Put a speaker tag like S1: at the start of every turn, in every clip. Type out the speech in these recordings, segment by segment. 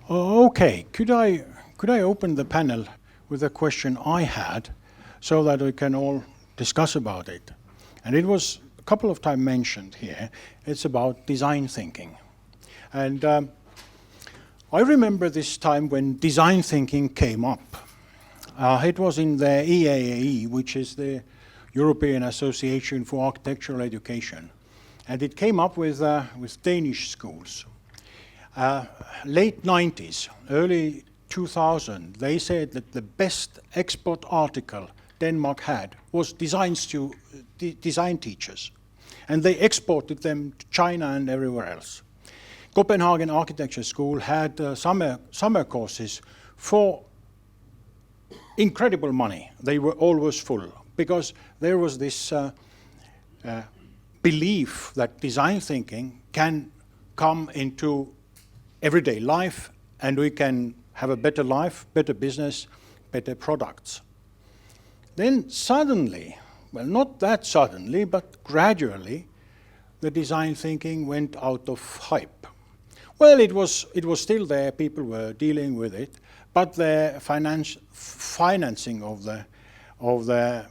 S1: Okay, could I open the panel with a question I had so that we can all discuss about it? And it was a couple of times mentioned here. It's about design thinking. And I remember this time when design thinking came up. It was in the EAAE, which is the European Association for Architectural Education. And it came up with Danish schools. Late 90s, early 2000, they said that the best export article Denmark had was design teachers. And they exported them to China and everywhere else. Copenhagen Architecture School had summer courses for incredible money. They were always full because there was this belief that design thinking can come into everyday life and we can have a better life, better business, better products. Then suddenly, well, not that suddenly, but gradually, the design thinking went out of hype. Well, it was still there, people were dealing with it, but the financing of the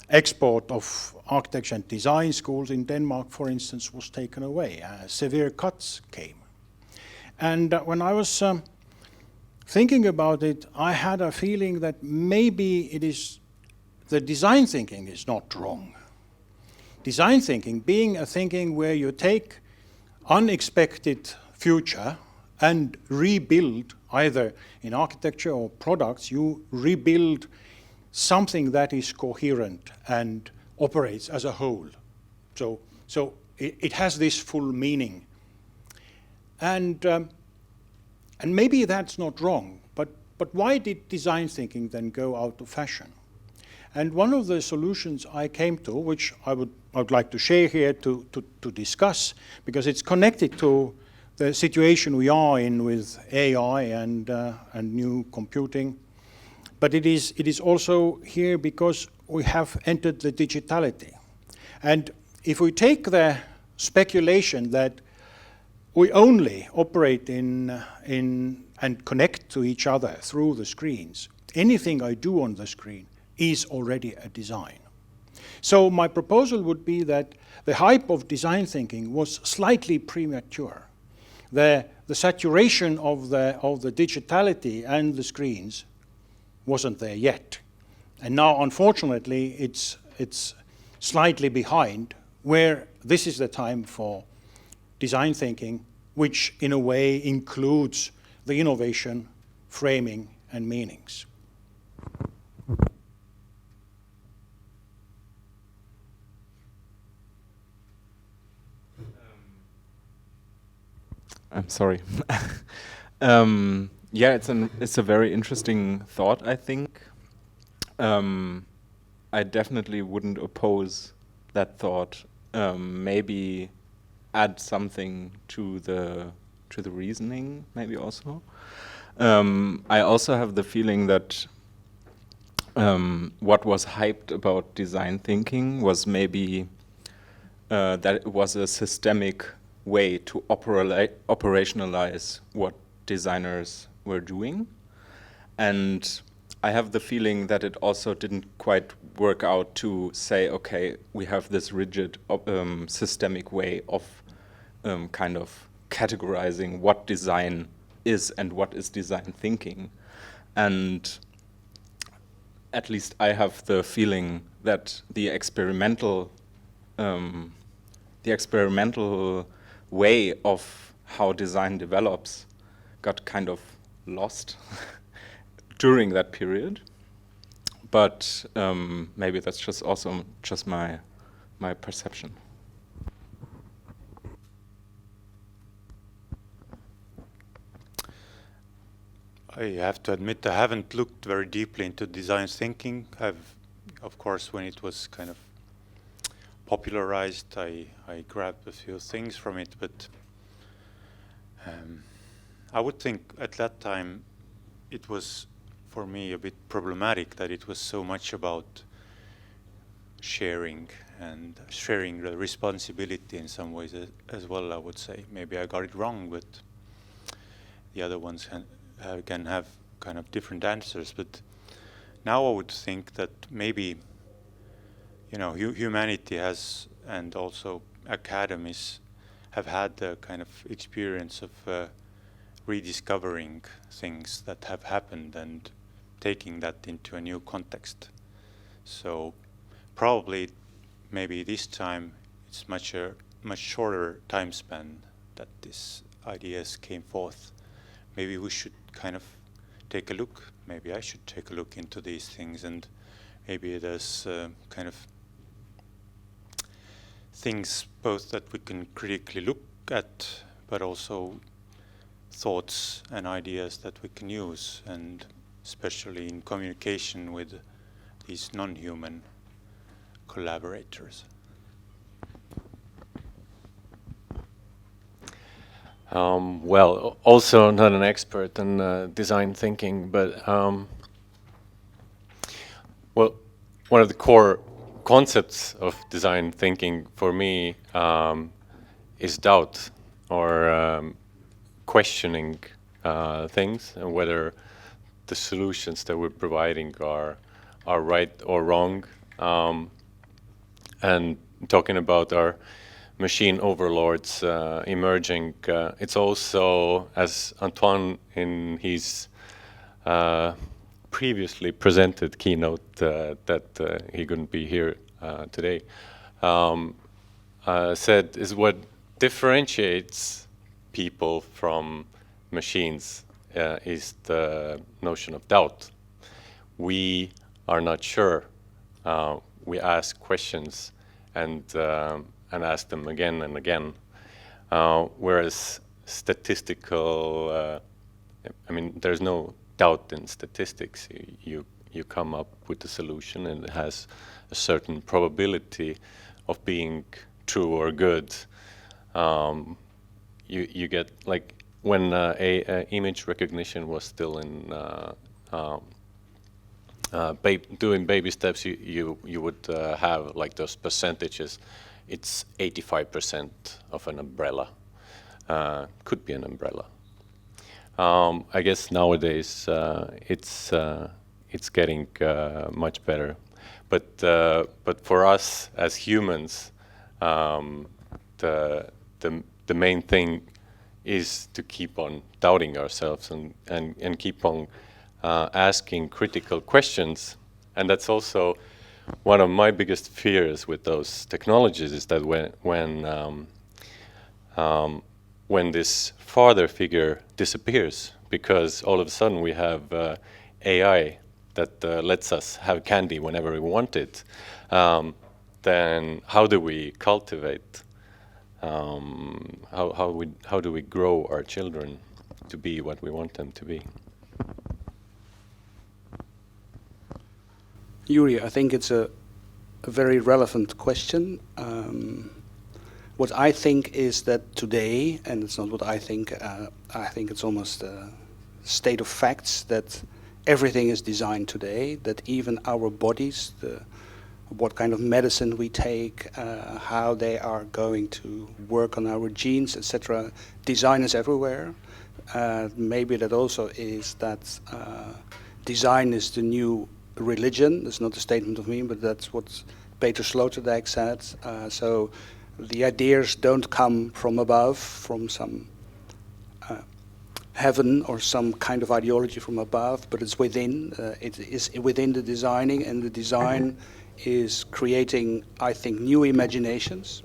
S1: export of architecture and design schools in Denmark, for instance, was taken away. Severe cuts came. And when I was thinking about it, I had a feeling that maybe the design thinking is not wrong. Design thinking being a thinking where you take unexpected future and rebuild, either in architecture or products, you rebuild something that is coherent and operates as a whole. So it has this full meaning. And maybe that's not wrong, but why did design thinking then go out of fashion? And one of the solutions I came to, which I would like to share here to discuss, because it's connected to the situation we are in with AI and new computing. But it is also here because we have entered the digitality. And if we take the speculation that we only operate in and connect to each other through the screens, anything I do on the screen is already a design. So my proposal would be that the hype of design thinking was slightly premature. The saturation of the digitality and the screens wasn't there yet. And now, unfortunately, it's slightly behind, where this is the time for design thinking, which in a way includes the innovation, framing, and meanings.
S2: I'm sorry. Yeah, it's a very interesting thought, I think. I definitely wouldn't oppose that thought. Maybe add something to the reasoning, maybe also. I also have the feeling that what was hyped about design thinking was maybe that it was a systemic way to operationalize what designers were doing. And I have the feeling that it also didn't quite work out to say, okay, we have this rigid systemic way of kind of categorizing what design is and what is design thinking. And at least I have the feeling that the experimental way of how design develops got kind of lost during that period. But maybe that's just also just my perception.
S3: I have to admit I haven't looked very deeply into design thinking. Of course, when it was kind of popularized, I grabbed a few things from it, but I would think at that time it was for me a bit problematic that it was so much about sharing and sharing the responsibility in some ways as well, I would say. Maybe I got it wrong, but the other ones can have kind of different answers. But now I would think that maybe, you know, humanity has, and also academies have had the kind of experience of rediscovering things that have happened and taking that into a new context. So probably maybe this time it's much shorter time span that these ideas came forth. Maybe we should kind of take a look, maybe I should take a look into these things, and maybe there's kind of things both that we can critically look at, but also thoughts and ideas that we can use, and especially in communication with these non-human collaborators.
S4: Well, also not an expert in design thinking, but well, one of the core concepts of design thinking for me is doubt, or questioning things, and whether the solutions that we're providing are right or wrong. And talking about our machine overlords emerging, it's also, as Antoine in his previously presented keynote that he couldn't be here today, said, is what differentiates people from machines is the notion of doubt. We are not sure. We ask questions and ask them again and again. Whereas statistical, I mean, there's no doubt in statistics. You come up with a solution, and it has a certain probability of being true or good. You get, like, when image recognition was still in doing baby steps, you would have like those percentages. It's 85% of an umbrella. Could be an umbrella. I guess nowadays it's getting much better. But for us as humans, the main thing is to keep on doubting ourselves and keep on asking critical questions. And that's also one of my biggest fears with those technologies, is that when this father figure disappears, because all of a sudden we have AI that lets us have candy whenever we want it, then how do we cultivate? How do we grow our children to be what we want them to be?
S5: Jüri, I think it's a very relevant question. What I think is that today, and it's not what I think it's almost a state of facts, that everything is designed today, that even our bodies, what kind of medicine we take, how they are going to work on our genes, etc. Design is everywhere. Maybe that also is that design is the new religion. That's not a statement of me, but that's what Peter Sloterdijk said. So the ideas don't come from above, from some heaven or some kind of ideology from above, but it's within. It is within the designing, and the design is creating, I think, new imaginations,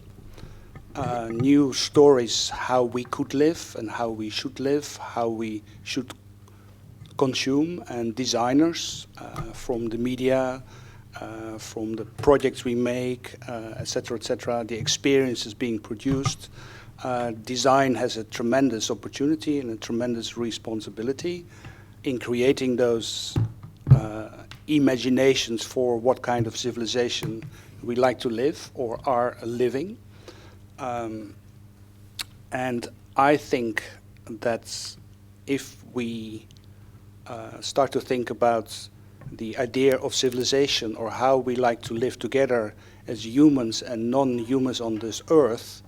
S5: new stories, how we could live and how we should live, how we should consume, and designers from the media, from the projects we make, etc., the experiences being produced. Design has a tremendous opportunity and a tremendous responsibility in creating those imaginations for what kind of civilization we like to live or are living. And I think that if we start to think about the idea of civilization, or how we like to live together as humans and non-humans on this earth,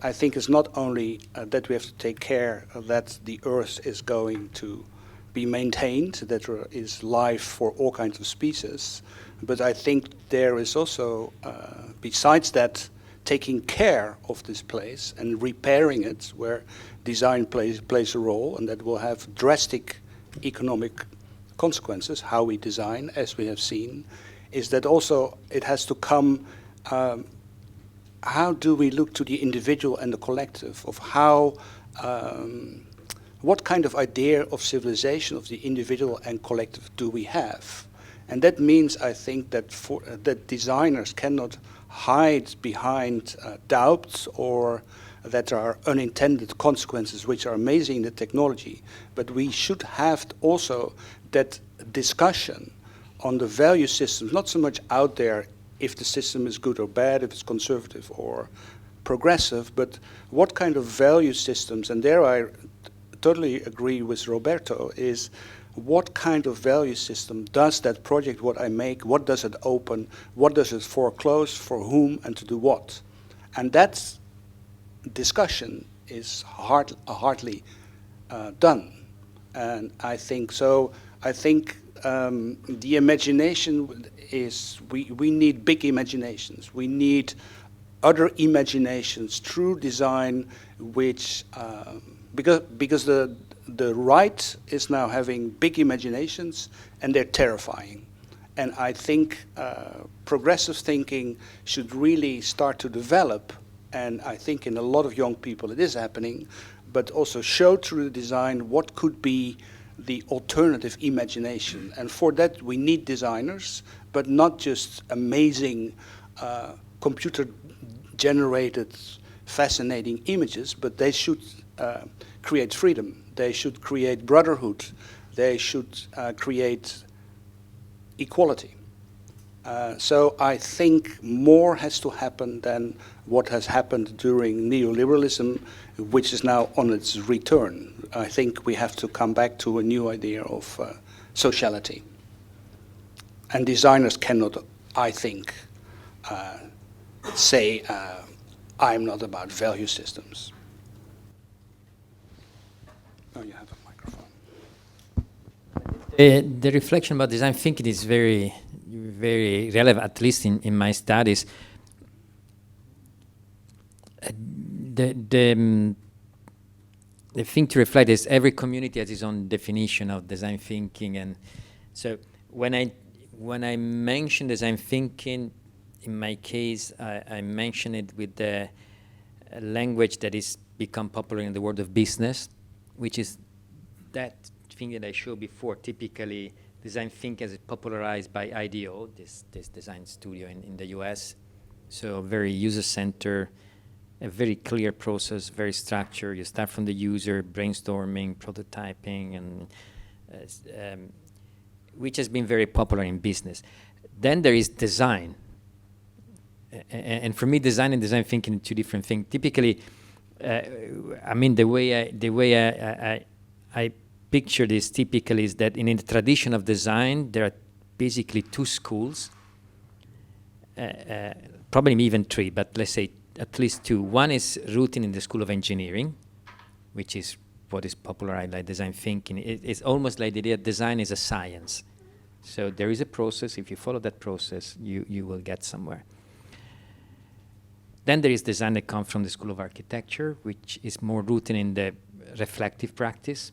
S5: I think it's not only that we have to take care that the earth is going to be maintained, that is life for all kinds of species. But I think there is also, besides that, taking care of this place and repairing it, where design plays a role, and that will have drastic economic consequences, how we design, as we have seen, is that also it has to come, how do we look to the individual and the collective, of how, what kind of idea of civilization of the individual and collective do we have? And that means, I think, that that designers cannot hide behind doubts or that there are unintended consequences which are amazing in the technology, but we should have also that discussion on the value systems, not so much out there if the system is good or bad, if it's conservative or progressive, but what kind of value systems, and there I totally agree with Roberto, is what kind of value system does that project, what I make, what does it open, what does it foreclose, for whom, and to do what? And that discussion is hardly done. And I think so. I think the imagination is, we need big imaginations. We need other imaginations through design, which, because the right is now having big imaginations and they're terrifying. And I think progressive thinking should really start to develop, and I think in a lot of young people it is happening, but also show through the design what could be the alternative imagination. And for that we need designers, but not just amazing computer-generated fascinating images, but they should create freedom. They should create brotherhood. They should create equality. So I think more has to happen than what has happened during neoliberalism, which is now on its return. I think we have to come back to a new idea of sociality. And designers cannot, I think, say, I'm not about value systems. Oh, you have a microphone.
S6: The reflection about design thinking is very, very relevant, at least in my studies. The thing to reflect is every community has its own definition of design thinking, and so when I mention design thinking, in my case, I mention it with the language that is become popular in the world of business, which is that thing that I showed before. Typically, design thinking is popularized by IDEO, this design studio in the US. So very user-centered, a very clear process, very structured. You start from the user, brainstorming, prototyping, and which has been very popular in business. Then there is design. And for me, design and design thinking are two different things. Typically, I mean, the way I picture this typically is that in the tradition of design, there are basically two schools, probably even three, but let's say at least two. One is rooted in the school of engineering, which is what is popularized like design thinking. It's almost like the idea that design is a science. So there is a process. If you follow that process, you will get somewhere. Then there is design that comes from the School of Architecture, which is more rooted in the reflective practice.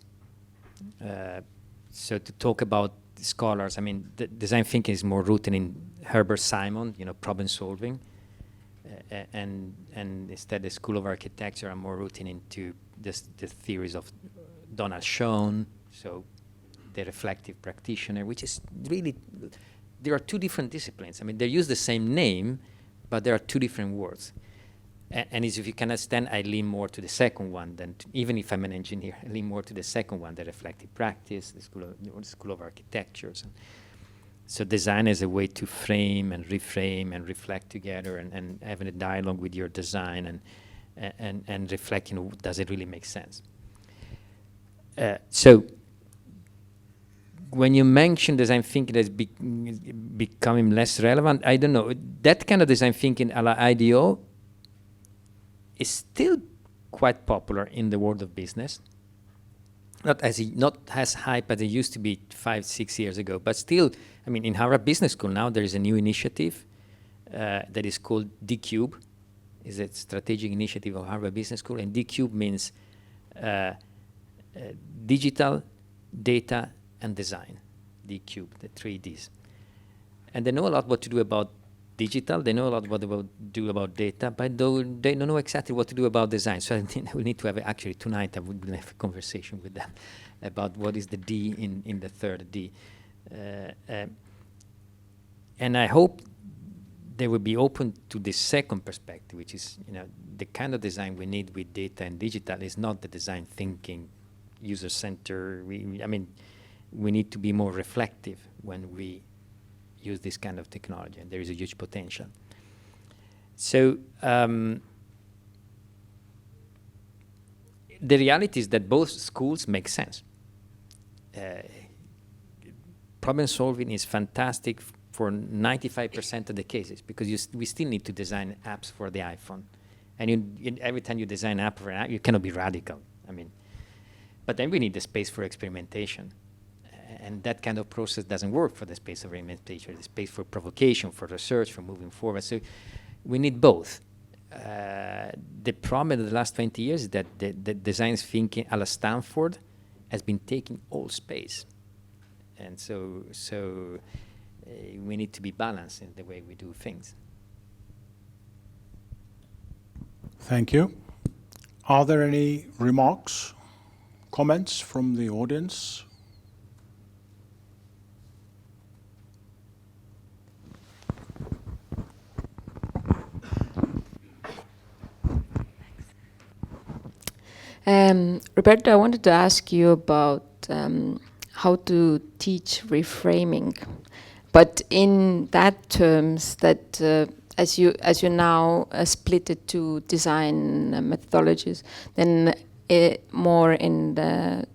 S6: So to talk about scholars, I mean, the design thinking is more rooted in Herbert Simon, problem solving, and instead the School of Architecture are more rooted into the theories of Donald Schoen, so the reflective practitioner, which is really, there are two different disciplines. I mean, they use the same name, but there are two different words. And if you can understand, I lean more to the second one than even if I'm an engineer, I lean more to the second one, the reflective practice, the School of Architectures. So design is a way to frame and reframe and reflect together and having a dialogue with your design and reflecting, does it really make sense? So when you mention design thinking as becoming less relevant, I don't know. That kind of design thinking a la IDEO is still quite popular in the world of business. not as hype as it used to be 5-6 years ago, but still, I mean, in Harvard Business School now there is a new initiative that is called D-Cube. It's a strategic initiative of Harvard Business School, and D-Cube means digital, data, and design. D-Cube, the 3 Ds. And they know a lot what to do about digital, they know a lot what to do about data, but they don't know exactly what to do about design. So I think we need to have, actually tonight I would have a conversation with them about what is the D in the third D. And I hope they will be open to the second perspective, which is, you know, the kind of design we need with data and digital is not the design thinking, user-centered. I mean, we need to be more reflective when we use this kind of technology, and there is a huge potential. So the reality is that both schools make sense. Problem solving is fantastic for 95% of the cases, because we still need to design apps for the iPhone. And every time you design an app for an app, you cannot be radical. I mean, but then we need the space for experimentation. And that kind of process doesn't work for the space of experimentation, the space for provocation, for research, for moving forward. So we need both. The problem in the last 20 years is that the design thinking a la Stanford has been taking all space. And so we need to be balanced in the way we do things.
S1: Thank you. Are there any remarks, comments from the audience?
S7: Roberto, I wanted to ask you about how to teach reframing, but in that terms that as you now split it to design methodologies, then more in the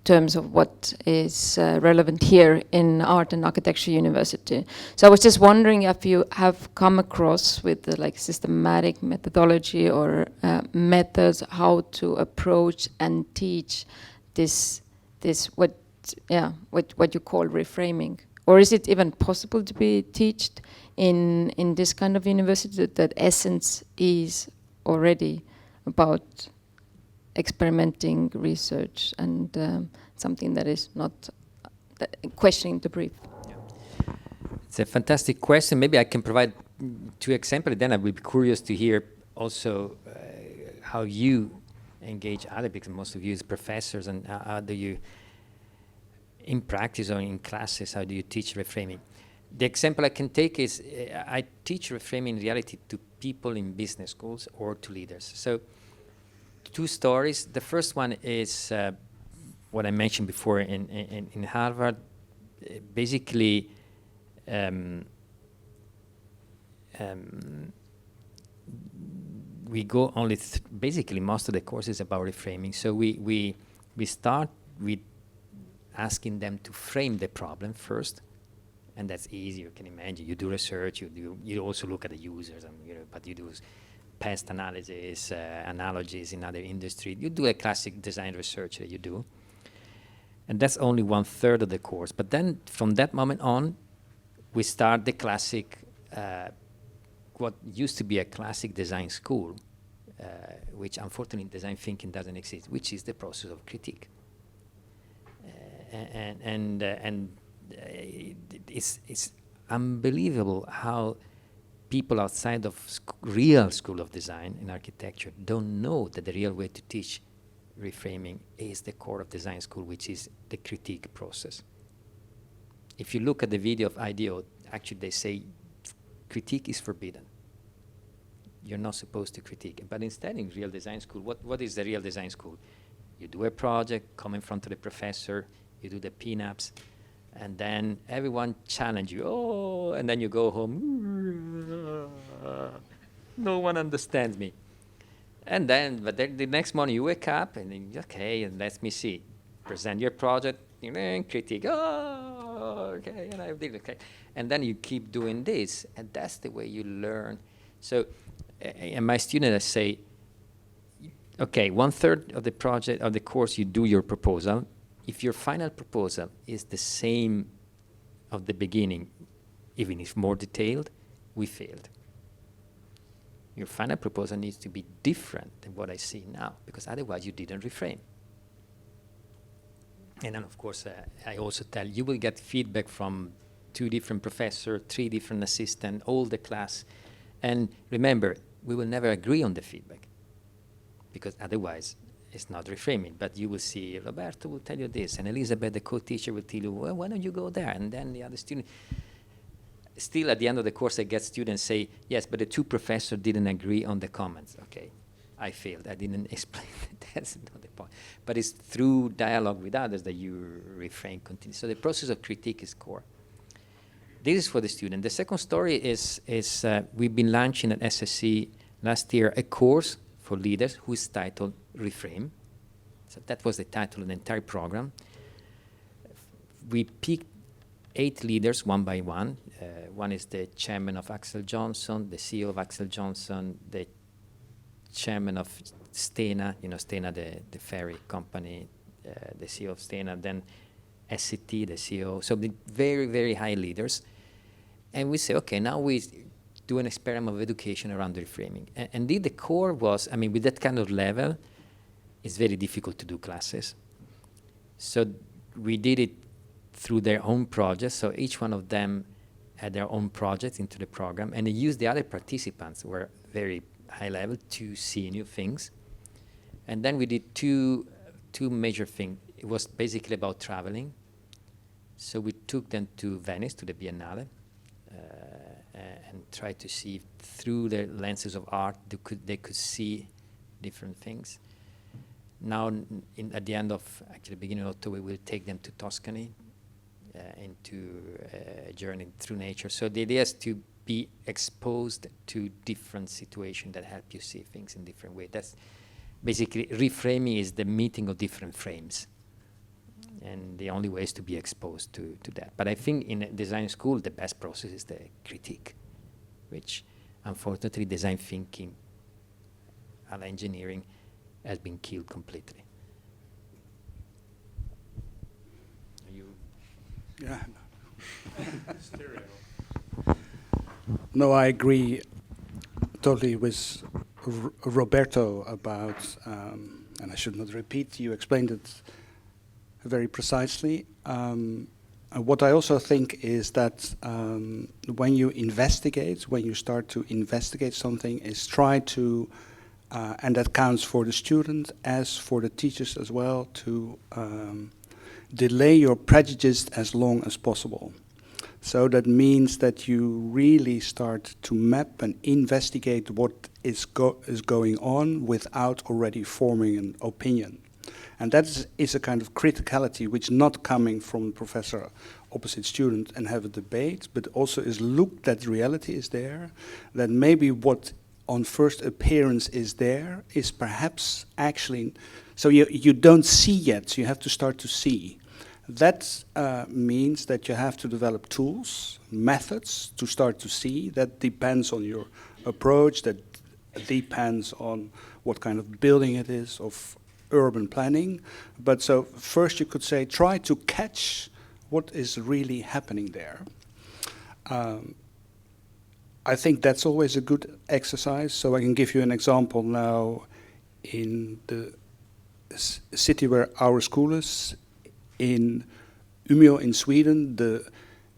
S7: terms of what is relevant here in Art and Architecture University. So I was just wondering if you have come across with the, like, systematic methodology or methods how to approach and teach this what you call reframing, or is it even possible to be taught in this kind of university that essence is already about experimenting, research, and something that is not questioning the brief?
S6: Yeah. It's a fantastic question. Maybe I can provide 2 examples. Then I will be curious to hear also how you engage other, because most of you is professors, and how do you, in practice or in classes, how do you teach reframing? The example I can take is I teach reframing in reality to people in business schools or to leaders. So 2 stories. The first one is what I mentioned before in Harvard. Basically, we go only basically most of the courses about reframing. So we start with asking them to frame the problem first, and that's easy. You can imagine. You do research. You also look at the users, and but you do past analysis, analogies in other industry. You do a classic design research that you do. And that's only 1/3 of the course. But then from that moment on, we start the classic, what used to be a classic design school, which unfortunately in design thinking doesn't exist, which is the process of critique. It's unbelievable how people outside of real school of design and architecture don't know that the real way to teach reframing is the core of design school, which is the critique process. If you look at the video of IDEO, actually they say critique is forbidden. You're not supposed to critique. But instead in real design school, what is the real design school? You do a project, come in front of the professor, you do the pinups, and then everyone challenge you. Oh, and then you go home. No one understands me. And then, but then the next morning you wake up and then, okay, and let me see. Present your project, critique. Oh, okay, and I did okay. And then you keep doing this, and that's the way you learn. So, and my students say, okay, 1/3 of the project, of the course, you do your proposal, if your final proposal is the same of the beginning, even if more detailed, we failed. Your final proposal needs to be different than what I see now, because otherwise you didn't reframe. And then, of course, I also tell you will get feedback from 2 different professors, 3 different assistants, all the class. And remember, we will never agree on the feedback, because otherwise it's not reframing. But you will see Roberto will tell you this, and Elizabeth, the co-teacher, will tell you, well, why don't you go there? And then the other student. Still, at the end of the course, I get students say, yes, but the 2 professors didn't agree on the comments. Okay, I failed. I didn't explain that. That's not the point. But it's through dialogue with others that you reframe continuously. So the process of critique is core. This is for the student. The second story is we've been launching at SSC last year a course for leaders who is titled Reframe. So that was the title of the entire program. We picked 8 leaders one by one. One is the chairman of Axel Johnson, the CEO of Axel Johnson, the chairman of Stena, Stena, the ferry company, the CEO of Stena, then SCT, the CEO. So the very, very high leaders. And we say, okay, now we do an experiment of education around the reframing. And indeed, the core was, with that kind of level, it's very difficult to do classes. So we did it through their own projects. So each one of them had their own projects into the program, and they used the other participants who were very high level to see new things. And then we did two major things. It was basically about traveling. So we took them to Venice, to the Biennale, and tried to see through the lenses of art, they could see different things. Now, at the end of, actually beginning of October, we will take them to Tuscany, into a journey through nature. So the idea is to be exposed to different situations that help you see things in different ways. That's basically, reframing is the meeting of different frames. And the only way is to be exposed to that. But I think in a design school, the best process is the critique, which unfortunately design thinking and engineering has been killed completely.
S5: Yeah. No, I agree totally with Roberto about, and I should not repeat, you explained it very precisely. What I also think is that when you start to investigate something, is try to, and that counts for the student as for the teachers as well, to delay your prejudice as long as possible. So that means that you really start to map and investigate what is going on without already forming an opinion. And that is a kind of criticality which not coming from professor opposite student and have a debate, but also is look that reality is there, that maybe what on first appearance is there is perhaps actually, so you don't see yet, so you have to start to see. That means that you have to develop tools, methods to start to see. That depends on your approach, that depends on what kind of building it is, of urban planning. But so first you could say, try to catch what is really happening there. I think that's always a good exercise. So I can give you an example now in the city where our school is, in Umeå in Sweden. The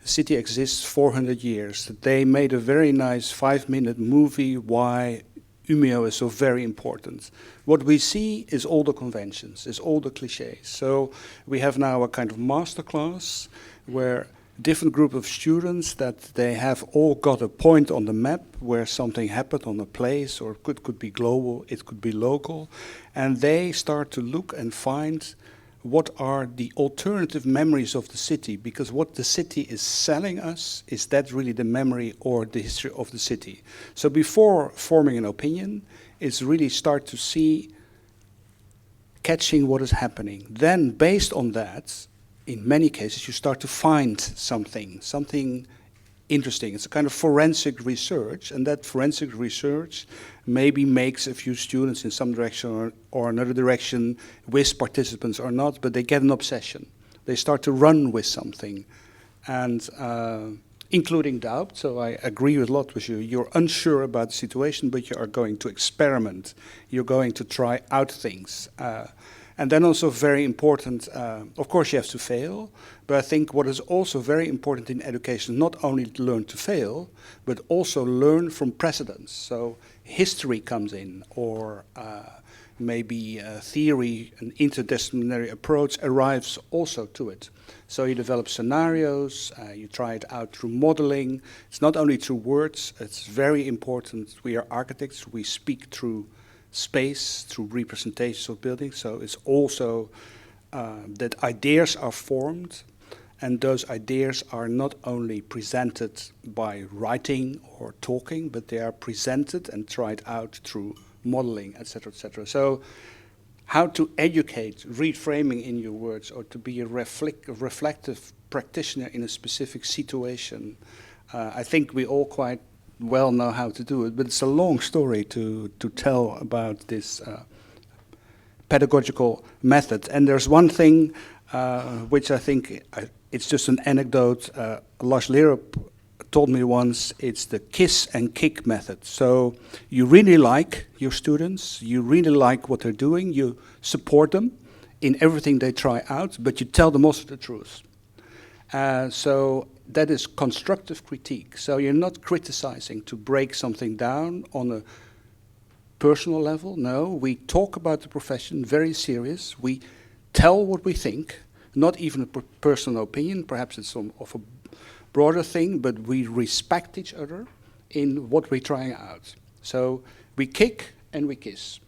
S5: city exists 400 years. They made a very nice 5-minute movie why Umeå is so very important. What we see is all the conventions, is all the cliches. So we have now a kind of masterclass where different group of students that they have all got a point on the map where something happened on a place, or could be global, it could be local, and they start to look and find what are the alternative memories of the city, because what the city is selling us, is that really the memory or the history of the city? So before forming an opinion, it's really start to see, catching what is happening. Then based on that, in many cases, you start to find something interesting. It's a kind of forensic research, and that forensic research maybe makes a few students in some direction or another direction, with participants or not, but they get an obsession. They start to run with something, and including doubt. So I agree with a lot with you. You're unsure about the situation, but you are going to experiment. You're going to try out things. And then also very important, of course you have to fail, but I think what is also very important in education, not only to learn to fail, but also learn from precedents. So history comes in, or maybe theory, an interdisciplinary approach arrives also to it. So you develop scenarios, you try it out through modeling. It's not only through words, it's very important. We are architects, we speak through space, through representations of buildings. So it's also that ideas are formed, and those ideas are not only presented by writing or talking, but they are presented and tried out through modeling, etc., etc. So how to educate, reframing in your words, or to be a reflective practitioner in a specific situation, I think we all quite well know how to do it, but it's a long story to tell about this pedagogical method. And there's one thing which I think, it's just an anecdote, Lars Lerup told me once, it's the kiss and kick method. So you really like your students, you really like what they're doing, you support them in everything they try out, but you tell them also the truth. So that is constructive critique. So you're not criticizing to break something down on a personal level. No, we talk about the profession, very serious. We tell what we think, not even a personal opinion. Perhaps it's some of a broader thing, but we respect each other in what we're trying out. So we kick and we kiss.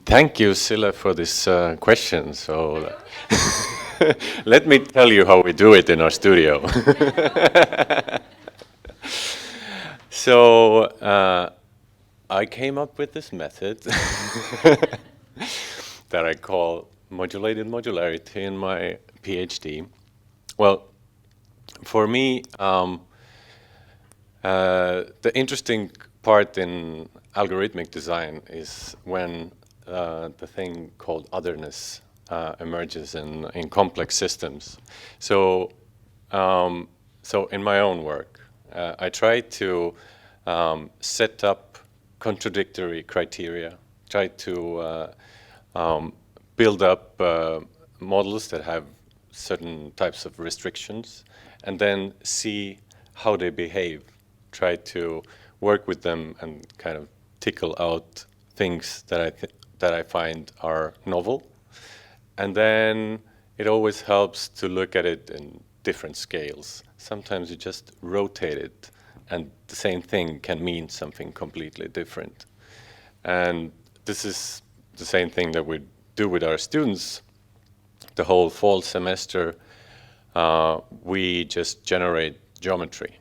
S4: Thank you, Sille, for this question. So let me tell you how we do it in our studio. So I came up with this method that I call modulated modularity in my PhD. Well, for me, the interesting part in algorithmic design is when the thing called otherness emerges in complex systems. So, so in my own work, I try to set up contradictory criteria, try to build up models that have certain types of restrictions, and then see how they behave, try to work with them and kind of tickle out things that I find are novel. And then it always helps to look at it in different scales. Sometimes you just rotate it, and the same thing can mean something completely different. And this is the same thing that we do with our students. The whole fall semester, we just generate geometry.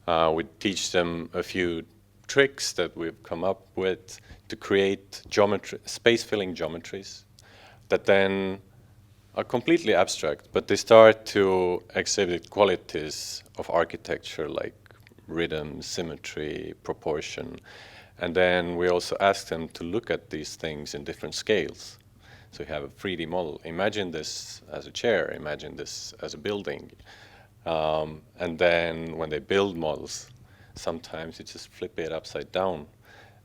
S4: We teach them a few tricks that we've come up with to create geometry, space-filling geometries that then are completely abstract, but they start to exhibit qualities of architecture like rhythm, symmetry, proportion. And then we also ask them to look at these things in different scales. So you have a 3D model. Imagine this as a chair, imagine this as a building. And then when they build models, sometimes you just flip it upside down.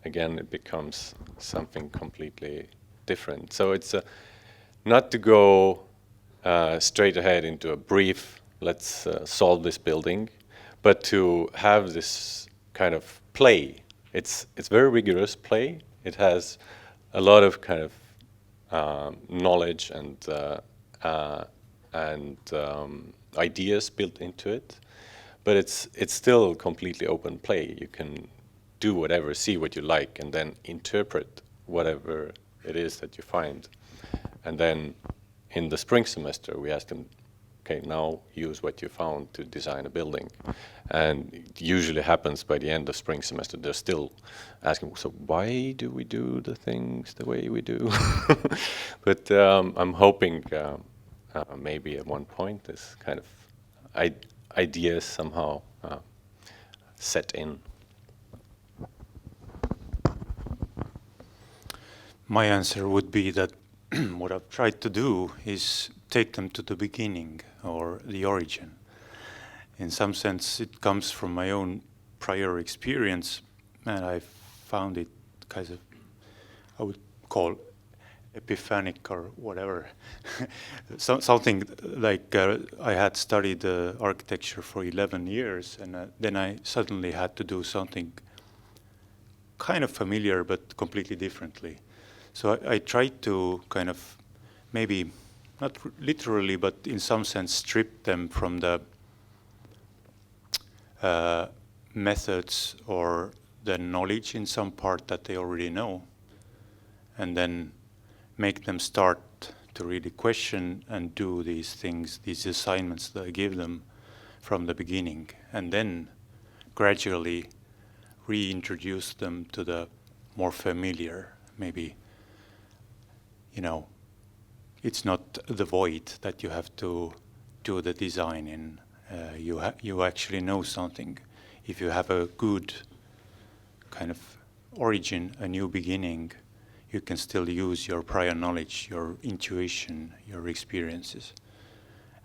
S4: Again, it becomes something completely different. So it's not to go straight ahead into a brief, let's solve this building, but to have this kind of play. It's very rigorous play. It has a lot of kind of knowledge and ideas built into it, but it's still completely open play. You can do whatever, see what you like, and then interpret whatever it is that you find. And then in the spring semester, we ask them okay, now use what you found to design a building. And it usually happens by the end of spring semester. They're still asking, so why do we do the things the way we do? But I'm hoping maybe at one point this kind of ideas somehow set in.
S3: My answer would be that what I've tried to do is take them to the beginning or the origin. In some sense, it comes from my own prior experience, and I found it kind of, I would call epiphanic or whatever. Something like I had studied architecture for 11 years, and then I suddenly had to do something kind of familiar but completely differently. So I tried to kind of, maybe not literally, but in some sense strip them from the methods or the knowledge in some part that they already know, and then make them start to really question and do these things, these assignments that I give them from the beginning, and then gradually reintroduce them to the more familiar, maybe. You know, it's not the void that you have to do the design in. You actually know something. If you have a good kind of origin, a new beginning, you can still use your prior knowledge, your intuition, your experiences.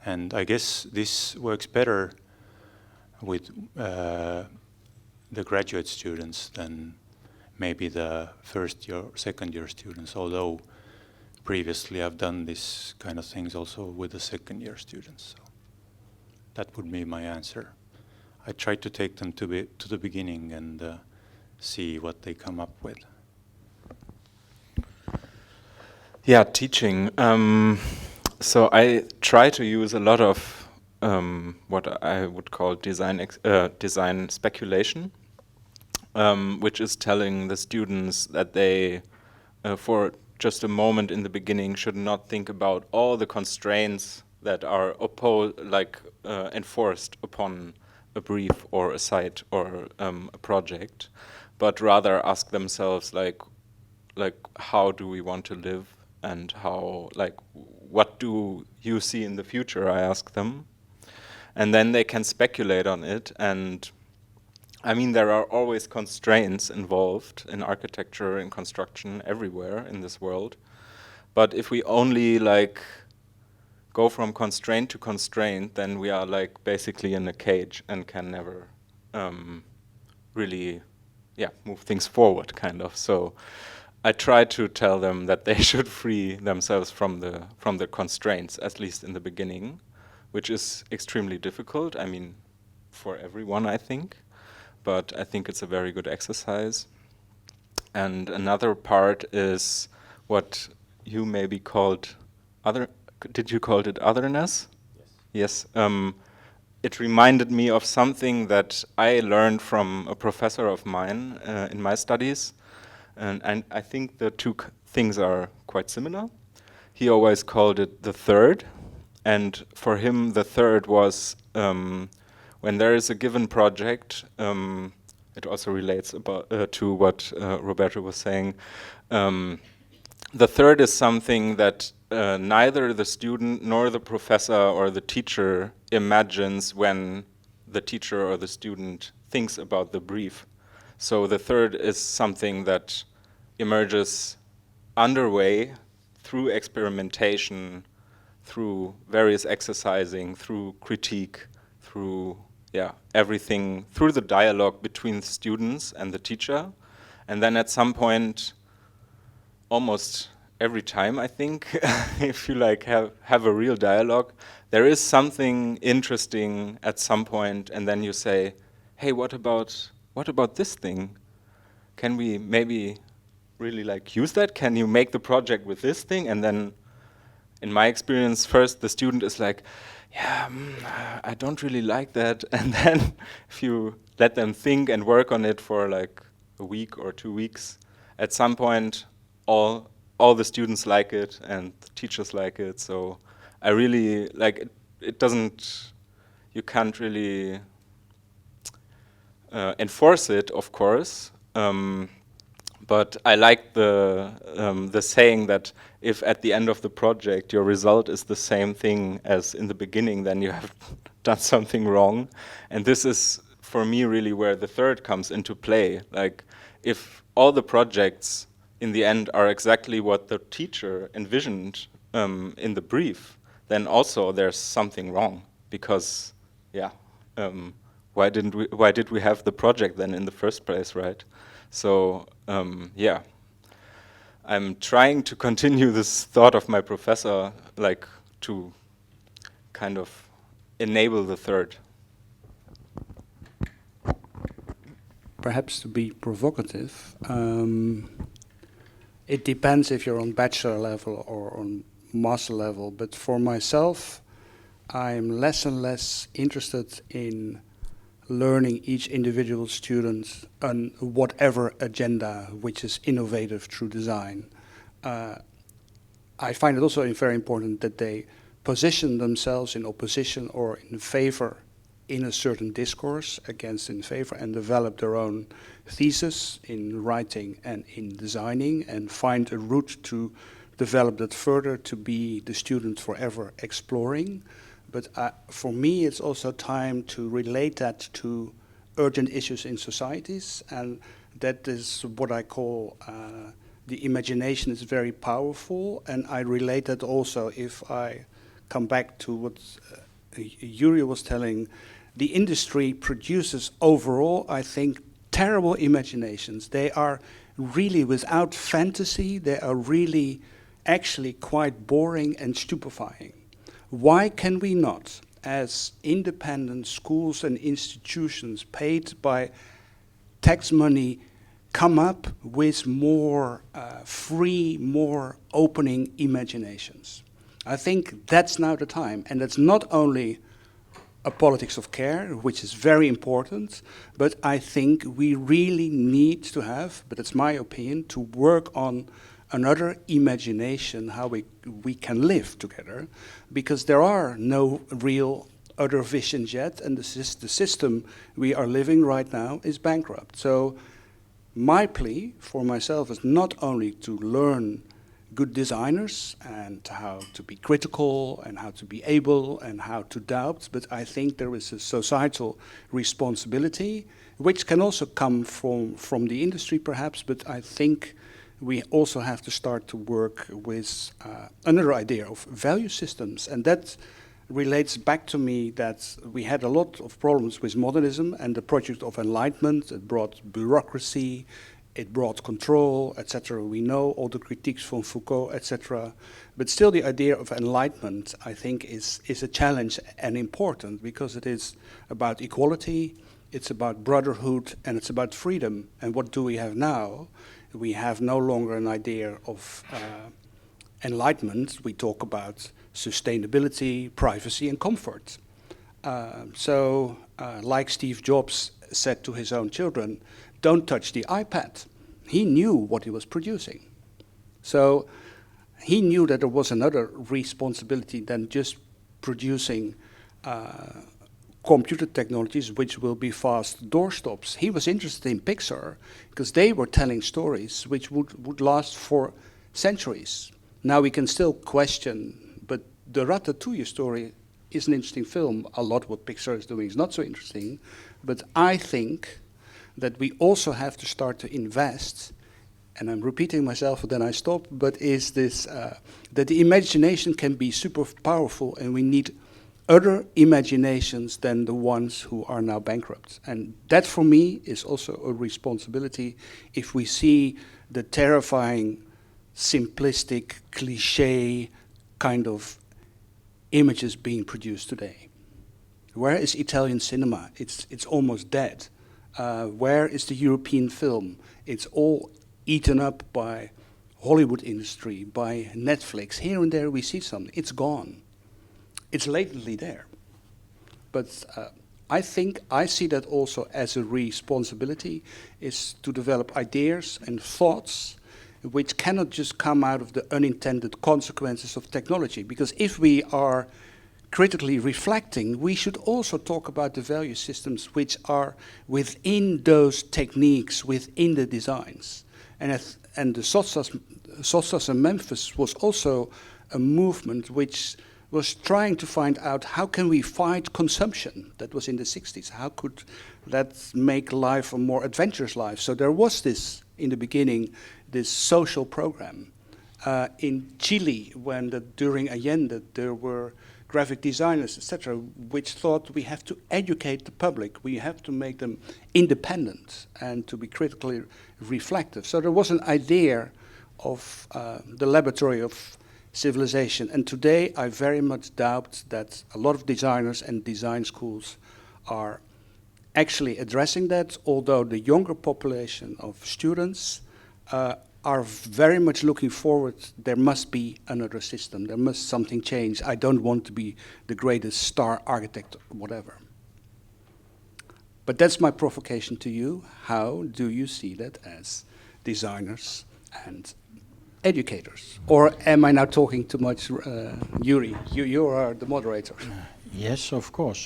S3: And I guess this works better with the graduate students than maybe the first year, second year students, although previously I've done this kind of things also with the second year students. So that would be my answer. I try to take them to the beginning and see what they come up with.
S2: Yeah, teaching. So I try to use a lot of what I would call design speculation, which is telling the students that they, for just a moment in the beginning, should not think about all the constraints that are enforced upon a brief or a site or a project, but rather ask themselves like how do we want to live, and how, what do you see in the future, I ask them. And then they can speculate on it. And I mean, there are always constraints involved in architecture and construction everywhere in this world. But if we only go from constraint to constraint, then we are basically in a cage and can never really move things forward, kind of. So I try to tell them that they should free themselves from the constraints, at least in the beginning, which is extremely difficult. I mean, for everyone, I think. But I think it's a very good exercise. And another part is what you maybe called did you call it otherness? Yes. Yes. It reminded me of something that I learned from a professor of mine in my studies. And I think the two things are quite similar. He always called it the third. And for him, the third was when there is a given project, it also relates to what Roberto was saying. The third is something that neither the student nor the professor or the teacher imagines when the teacher or the student thinks about the brief. So the third is something that emerges underway through experimentation, through various exercising, through critique, through everything, through the dialogue between students and the teacher. And then at some point, almost every time, I think, if you have a real dialogue, there is something interesting at some point, and then you say, hey, what about this thing? Can we maybe really use that? Can you make the project with this thing? And then, in my experience, first the student is like, yeah, I don't really like that. And then if you let them think and work on it for a week or 2 weeks, at some point all the students like it and the teachers like it. So I really it doesn't, you can't really enforce it, of course. But I like the saying that if at the end of the project your result is the same thing as in the beginning, then you have done something wrong. And this is, for me, really where the third comes into play. Like, if all the projects in the end are exactly what the teacher envisioned in the brief, then also there's something wrong. Because, yeah, why did we have the project then in the first place, right? So, yeah, I'm trying to continue this thought of my professor, like, to kind of enable the third.
S5: Perhaps to be provocative, it depends if you're on bachelor level or on master level, but for myself, I'm less and less interested in learning each individual student on whatever agenda which is innovative through design. I find it also very important that they position themselves in opposition or in favor in a certain discourse, against in favor, and develop their own thesis in writing and in designing, and find a route to develop that further to be the student forever exploring. But for me, it's also time to relate that to urgent issues in societies, and that is what I call the imagination is very powerful, and I relate that also, if I come back to what Jüri was telling, the industry produces overall, I think, terrible imaginations. They are really without fantasy, they are really actually quite boring and stupefying. Why can we not, as independent schools and institutions paid by tax money, come up with more free, more opening imaginations? I think that's now the time, and that's not only a politics of care, which is very important, but I think we really need to have, but it's my opinion, to work on another imagination, how we can live together, because there are no real other visions yet, and the system we are living right now is bankrupt. So my plea for myself is not only to learn good designers and how to be critical and how to be able and how to doubt, but I think there is a societal responsibility, which can also come from the industry perhaps, but I think we also have to start to work with another idea of value systems. And that relates back to me that we had a lot of problems with modernism and the project of enlightenment. It brought bureaucracy, it brought control, etc. We know all the critiques from Foucault, etc. But still the idea of enlightenment, I think, is a challenge and important, because it is about equality, it's about brotherhood, and it's about freedom. And what do we have now? We have no longer an idea of enlightenment. We talk about sustainability, privacy, and comfort. Like Steve Jobs said to his own children, don't touch the iPad. He knew what he was producing. So he knew that there was another responsibility than just producing computer technologies which will be fast doorstops. He was interested in Pixar because they were telling stories which would last for centuries. Now we can still question, but the Ratatouille story is an interesting film. A lot what Pixar is doing is not so interesting, but I think that we also have to start to invest, and I'm repeating myself, then I stop, but is this, that the imagination can be super powerful, and we need other imaginations than the ones who are now bankrupt. And that, for me, is also a responsibility if we see the terrifying, simplistic, cliché kind of images being produced today. Where is Italian cinema? It's almost dead. Where is the European film? It's all eaten up by Hollywood industry, by Netflix. Here and there we see something. It's gone. It's latently there. But I think I see that also as a responsibility, is to develop ideas and thoughts which cannot just come out of the unintended consequences of technology. Because if we are critically reflecting, we should also talk about the value systems which are within those techniques, within the designs. And the Sotsas in Memphis was also a movement which was trying to find out how can we fight consumption. That was in the 60s. How could that make life a more adventurous life? So there was this, in the beginning, this social program. In Chile, during Allende, there were graphic designers, etc., which thought we have to educate the public, we have to make them independent and to be critically reflective. So there was an idea of the laboratory of civilization. And today I very much doubt that a lot of designers and design schools are actually addressing that, although the younger population of students are very much looking forward. There must be another system. There must something change. I don't want to be the greatest star architect or whatever. But that's my provocation to you. How do you see that as designers and educators? Or am I now talking too much? Jüri, you are the moderator.
S1: Yes, of course.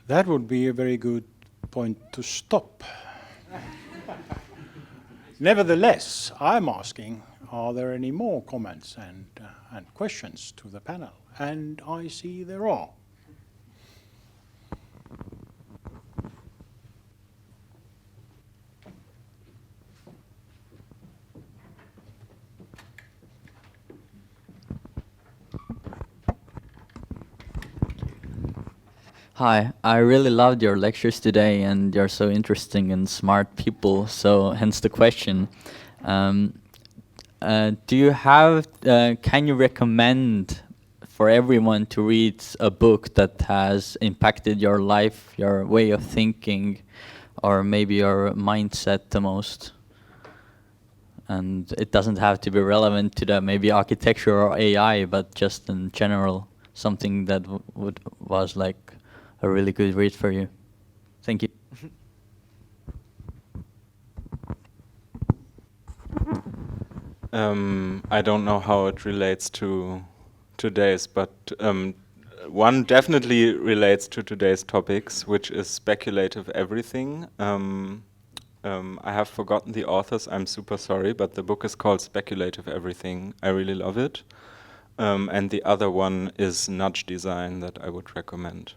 S1: That would be a very good point to stop. Nevertheless, I'm asking, are there any more comments and questions to the panel? And I see there are.
S8: Hi, I really loved your lectures today, and you're so interesting and smart people, so hence the question. Do you have, can you recommend for everyone to read a book that has impacted your life, your way of thinking, or maybe your mindset the most? And it doesn't have to be relevant to the maybe architecture or AI, but just in general, something that was like a really good read for you. Thank you.
S2: I don't know how it relates to today's, but one definitely relates to today's topics, which is speculative everything. I have forgotten the authors, I'm super sorry, but the book is called Speculative Everything. I really love it. And the other one is Nudge Design that I would recommend.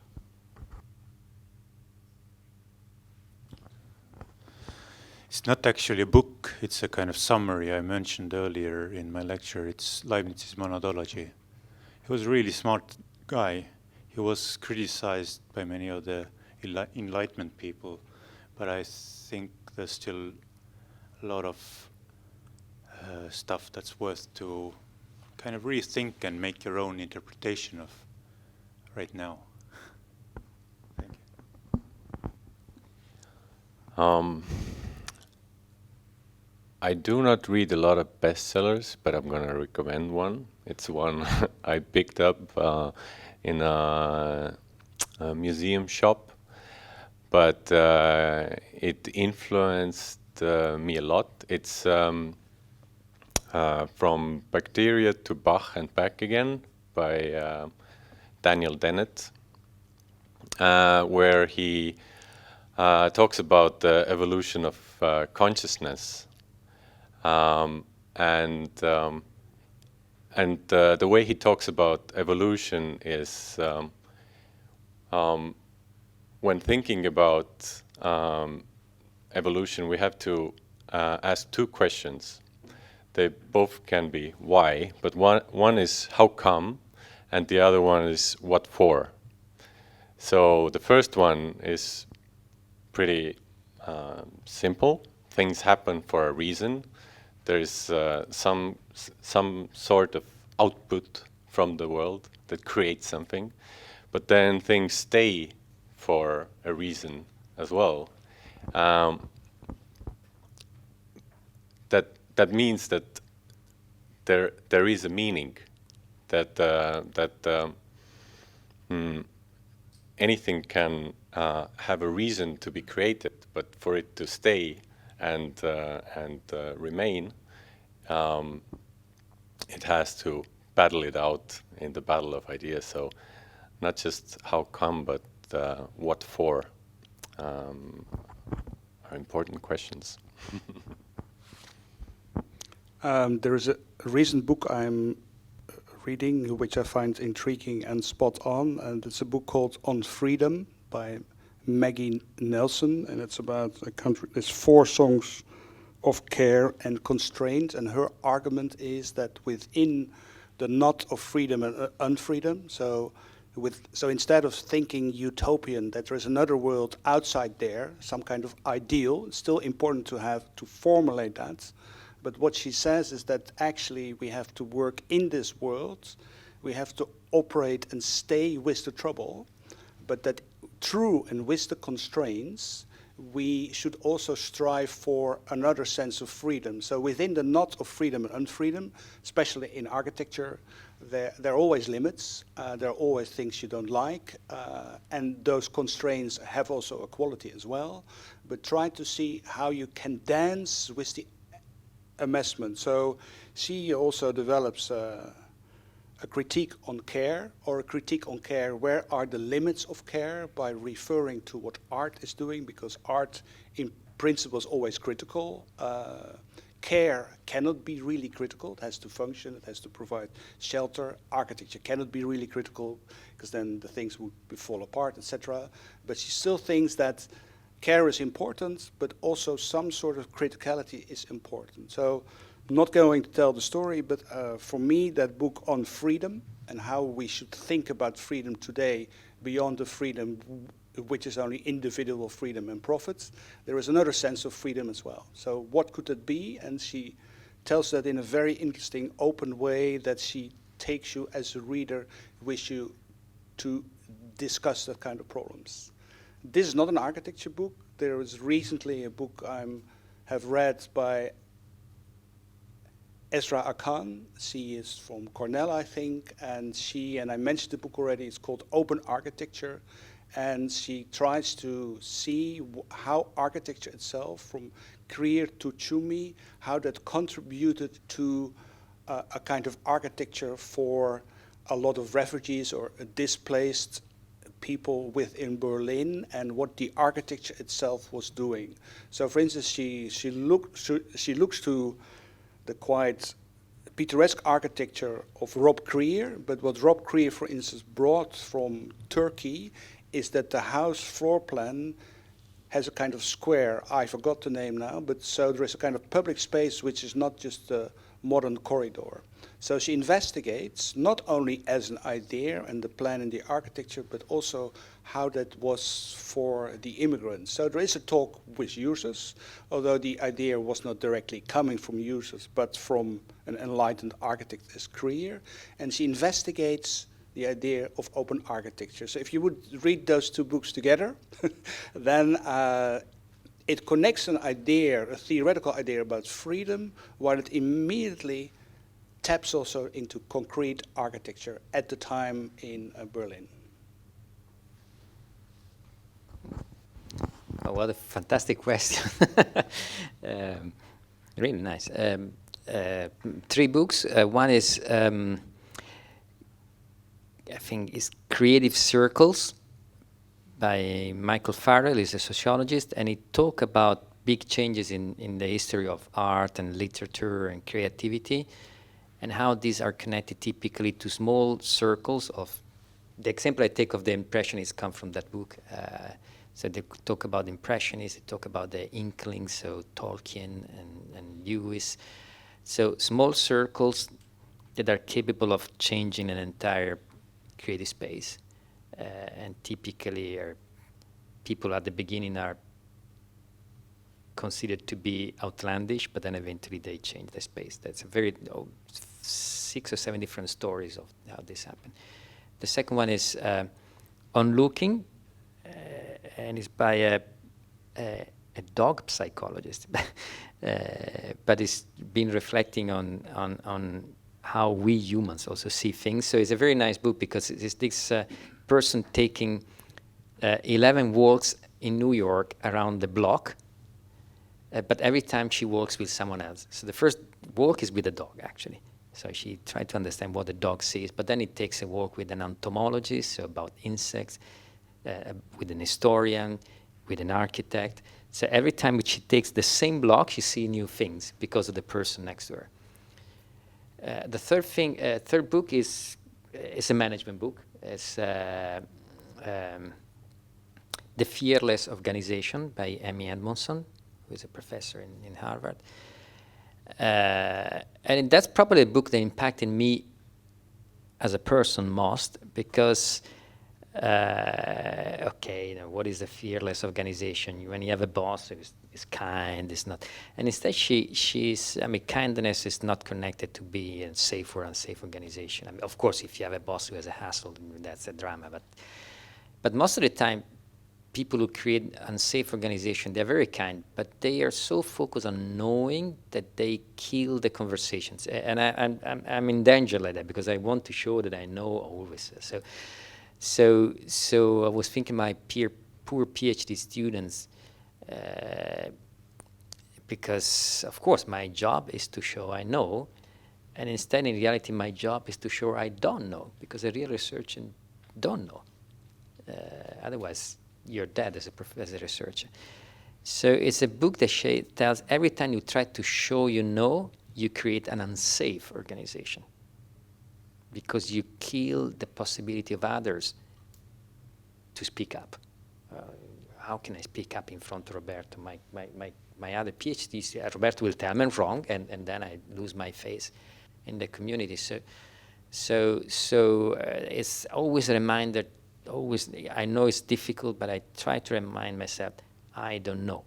S3: It's not actually a book, it's a kind of summary I mentioned earlier in my lecture. It's Leibniz's monadology. He was a really smart guy. He was criticized by many of the Enlightenment people, but I think there's still a lot of stuff that's worth to kind of rethink and make your own interpretation of right now. Thank you.
S4: I do not read a lot of bestsellers, but I'm going to recommend one. It's one I picked up in a museum shop, but it influenced me a lot. It's From Bacteria to Bach and Back Again by Daniel Dennett, where he talks about the evolution of consciousness. And the way he talks about evolution is when thinking about evolution, we have to ask two questions. They both can be why, but one is how come, and the other one is what for. So the first one is pretty simple. Things happen for a reason. There's some sort of output from the world that creates something, but then things stay for a reason as well. That means that there is a meaning, that anything can have a reason to be created, but for it to stay and remain, it has to battle it out in the battle of ideas. So not just how come, but what for are important questions.
S5: There is a recent book I'm reading, which I find intriguing and spot on, and it's a book called On Freedom by Maggie Nelson, and it's about a country. There's 4 songs of care and constraint, and her argument is that within the knot of freedom and unfreedom, so instead of thinking utopian, that there is another world outside there, some kind of ideal, it's still important to have to formulate that. But what she says is that actually we have to work in this world, we have to operate and stay with the trouble, but that through and with the constraints, we should also strive for another sense of freedom. So within the knot of freedom and unfreedom, especially in architecture, there are always limits, there are always things you don't like, and those constraints have also a quality as well. But try to see how you can dance with the amazement. So she also develops a critique on care, or a critique on care, where are the limits of care, by referring to what art is doing, because art in principle is always critical. Care cannot be really critical, it has to function, it has to provide shelter. Architecture cannot be really critical, because then the things would fall apart, etc. But she still thinks that care is important, but also some sort of criticality is important. So I'm not going to tell the story, but for me, that book on freedom and how we should think about freedom today beyond the freedom which is only individual freedom and profits, there is another sense of freedom as well. So what could it be? And she tells that in a very interesting, open way, that she takes you as a reader with you to discuss that kind of problems. This is not an architecture book. There was recently a book I have read by Ezra Akan. She is from Cornell, I think, and I mentioned the book already, it's called Open Architecture, and she tries to see how architecture itself, from Krier to Tschumi, how that contributed to a kind of architecture for a lot of refugees or displaced people within Berlin, and what the architecture itself was doing. So, for instance, she looks to the quite picturesque architecture of Rob Krier, but what Rob Krier, for instance, brought from Turkey is that the house floor plan has a kind of square. I forgot the name now, but so there is a kind of public space which is not just a modern corridor. So she investigates not only as an idea and the plan and the architecture, but also how that was for the immigrants. So there is a talk with users, although the idea was not directly coming from users, but from an enlightened architect as Krier. And she investigates the idea of open architecture. So if you would read those 2 books together, then it connects an idea, a theoretical idea about freedom, while it immediately taps also into concrete architecture at the time in Berlin.
S6: Oh, what a fantastic question. Really nice. 3 books. One is, I think, is Creative Circles by Michael Farrell. He's a sociologist, and he talks about big changes in the history of art and literature and creativity, and how these are connected typically to small circles of, the example I take of the Impressionists come from that book. So they talk about Impressionists, they talk about the Inklings, so Tolkien and Lewis. So small circles that are capable of changing an entire creative space. And typically people at the beginning are considered to be outlandish, but then eventually they change the space. That's a very 6 or 7 different stories of how this happened. The second one is On Looking, and it's by a dog psychologist, but it's been reflecting on how we humans also see things. So it's a very nice book because it's this person taking 11 walks in New York around the block, but every time she walks with someone else. So the first walk is with a dog, actually. So she tried to understand what the dog sees, but then it takes a walk with an entomologist, so about insects, with an historian, with an architect. So every time she takes the same block, she sees new things because of the person next to her. The third book is a management book. It's The Fearless Organization by Amy Edmondson, who is a professor in Harvard. And that's probably a book that impacted me as a person most, because okay, what is a fearless organization? When you have a boss who is kind, is not, and instead kindness is not connected to be a safe or unsafe organization. I mean, of course, if you have a boss who has a hassle, that's a drama. But most of the time, people who create unsafe organization, they're very kind, but they are so focused on knowing that they kill the conversations. And I'm in danger like that, because I want to show that I know always. So I was thinking my poor PhD students, because of course my job is to show I know, and instead in reality my job is to show I don't know, because a real researcher don't know. Otherwise you're dead as a researcher. So it's a book that tells every time you try to show you know, you create an unsafe organization, because you kill the possibility of others to speak up. How can I speak up in front of Roberto? My other PhDs, Roberto will tell me I'm wrong, and then I lose my face in the community. So it's always a reminder. Always, I know it's difficult, but I try to remind myself, I don't know.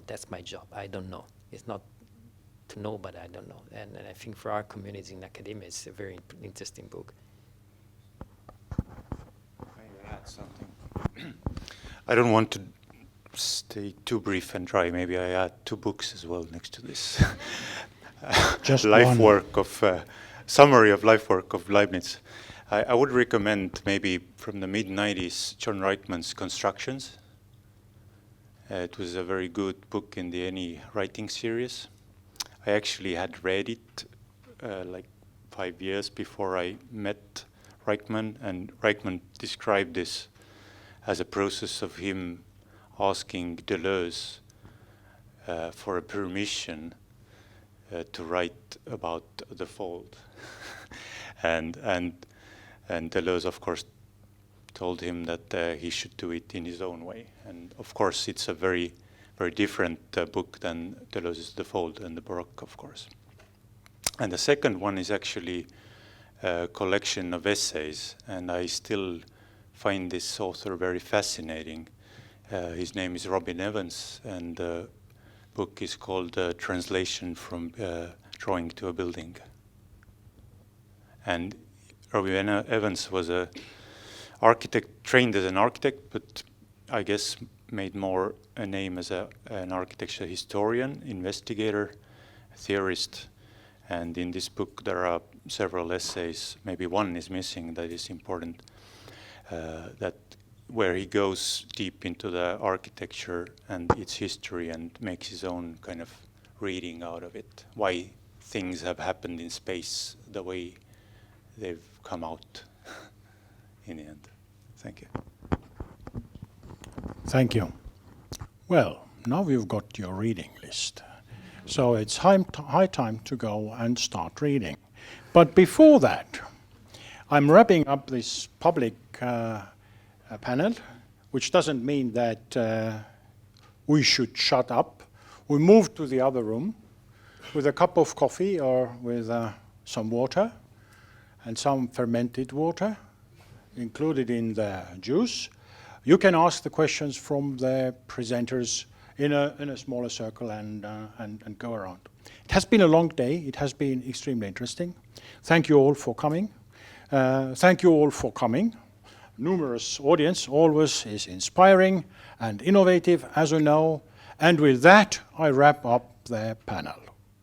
S6: That's my job. I don't know. It's not to know, but I don't know. And I think for our communities in academia, it's a very interesting book.
S3: May I add something? I don't want to stay too brief and dry. Maybe I add 2 books as well next to this.
S1: Just
S3: life
S1: one.
S3: work of summary of life work of Leibniz. I would recommend maybe from the mid-90s John Reitman's Constructions. It was a very good book in the Any Writing series. I actually had read it like 5 years before I met Reitman, and Reitman described this as a process of him asking Deleuze for a permission to write about the fold. and Deleuze, of course, told him that he should do it in his own way. And of course, it's a very, very different book than Deleuze's The Fold and the Baroque, of course. And the second one is actually a collection of essays, and I still find this author very fascinating. His name is Robin Evans, and the book is called Translation from Drawing to a Building. And Robin Evans was an architect, trained as an architect, but I guess made more a name as an architecture historian, investigator, theorist. And in this book there are several essays, maybe one is missing that is important, where he goes deep into the architecture and its history and makes his own kind of reading out of it, why things have happened in space the way they've come out in the end. Thank you.
S1: Thank you. Well, now we've got your reading list. So it's high time to go and start reading. But before that, I'm wrapping up this public panel, which doesn't mean that we should shut up. We move to the other room with a cup of coffee or with some water and some fermented water included in the juice. You can ask the questions from the presenters in a smaller circle and go around. It has been a long day. It has been extremely interesting. Thank you all for coming. Numerous audience always is inspiring and innovative, as we know. And with that, I wrap up the panel.